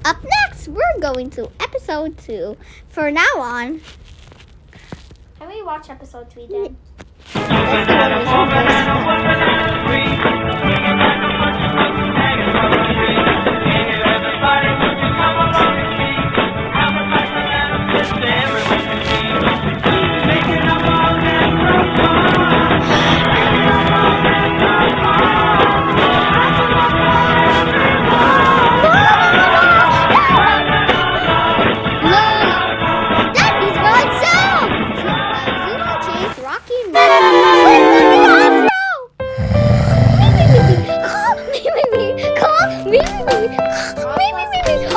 Up next, we're going to episode 2. For now on, can we watch episode 3 then? let's see what we should first.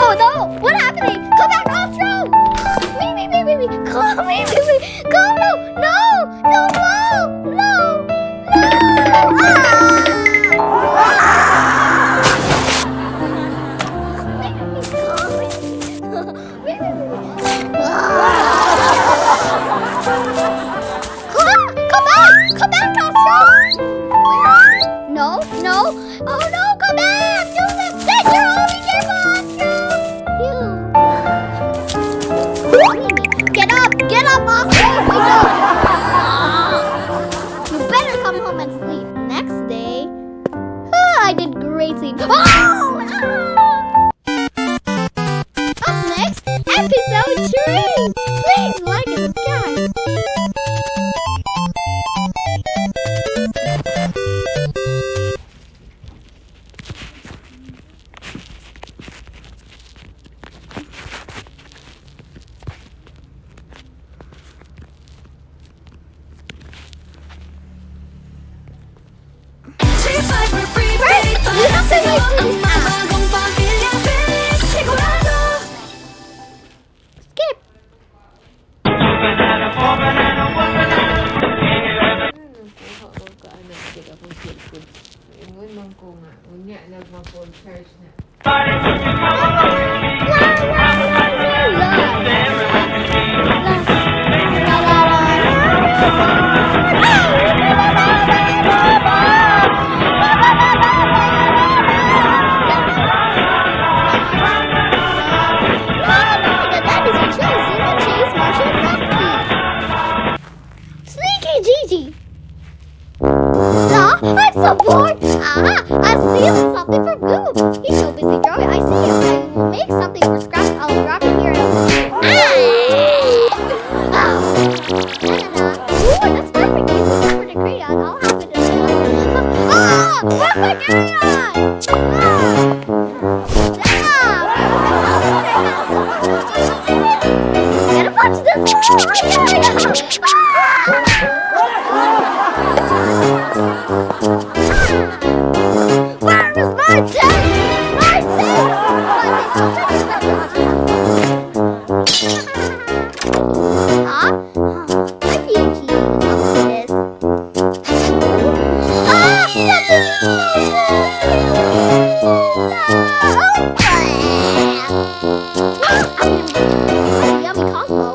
Oh no! What happening? Come back, Astro! Come, Go! No! Come back, Astro! No! Oh no! Come back! Joseph, you're only Get up, Astro! You better come home and sleep. Next day, I did great sleep. Up next, episode 3. Please like and subscribe. I'm so bored. I'm stealing something from Boo. He's so busy drawing. I see Where is my tent? My tent! Huh? What do you use this? Yummy combo.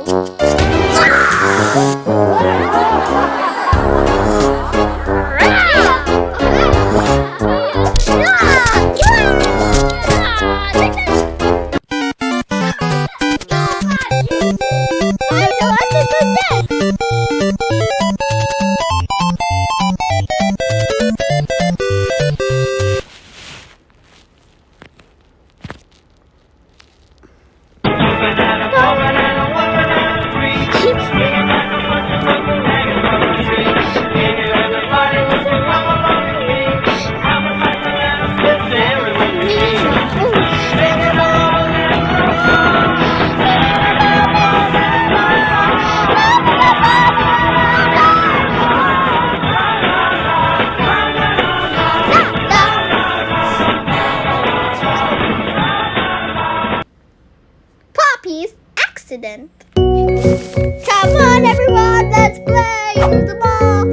Poppy's accident. Come on, everyone, let's play. Use the ball.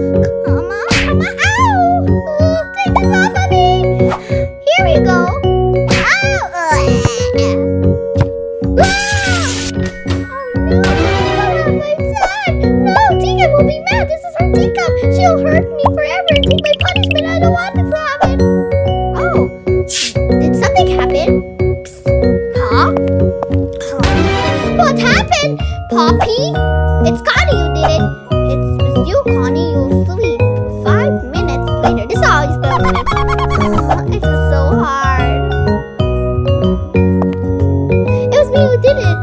Come on, come on. Ow! Ooh, take this off of me. Here we go. Ow! Ah! Oh no! My son! No, Tika will be mad. This is her teacup. She'll hurt me forever and take my punishment. I don't want this to happen. Oh, did something happen? Psst. Huh? What happened, Poppy? It's Connie who did it. It's you, Connie. You'll sleep. 5 minutes later. This is always 5 minutes. This is so hard. It was me who did it.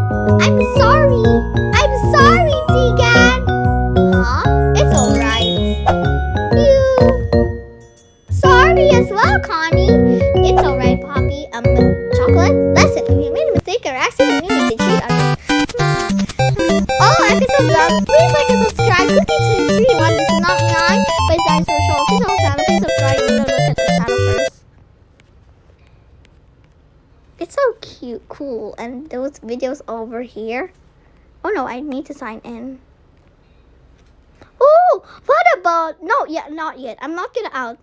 I'm sorry. I'm sorry, Tegan. Huh? It's alright. You. Sorry as well, Connie. It's alright, Poppy. Chocolate? Listen, if you made a mistake or accident, you need to cheat on it. All episodes love. Please like and subscribe. Cookie to the tree one. This is not mine, but it's Dinosaur Show official channel. Please subscribe and look at the channel first. It's so cute, cool, and those videos over here. Oh no, I need to sign in. Oh, what about? No, yeah, not yet. I'm not gonna out.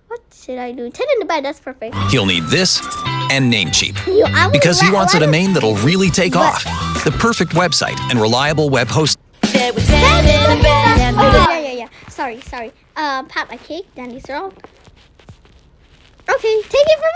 What should I do? 10 in the bed. That's perfect. He'll need this and Namecheap. I will Because he wants a domain that'll really take What? off. The perfect website and reliable web host. Oh, yeah. Sorry. Pat my cake, Dandy Cyril. Okay, take it for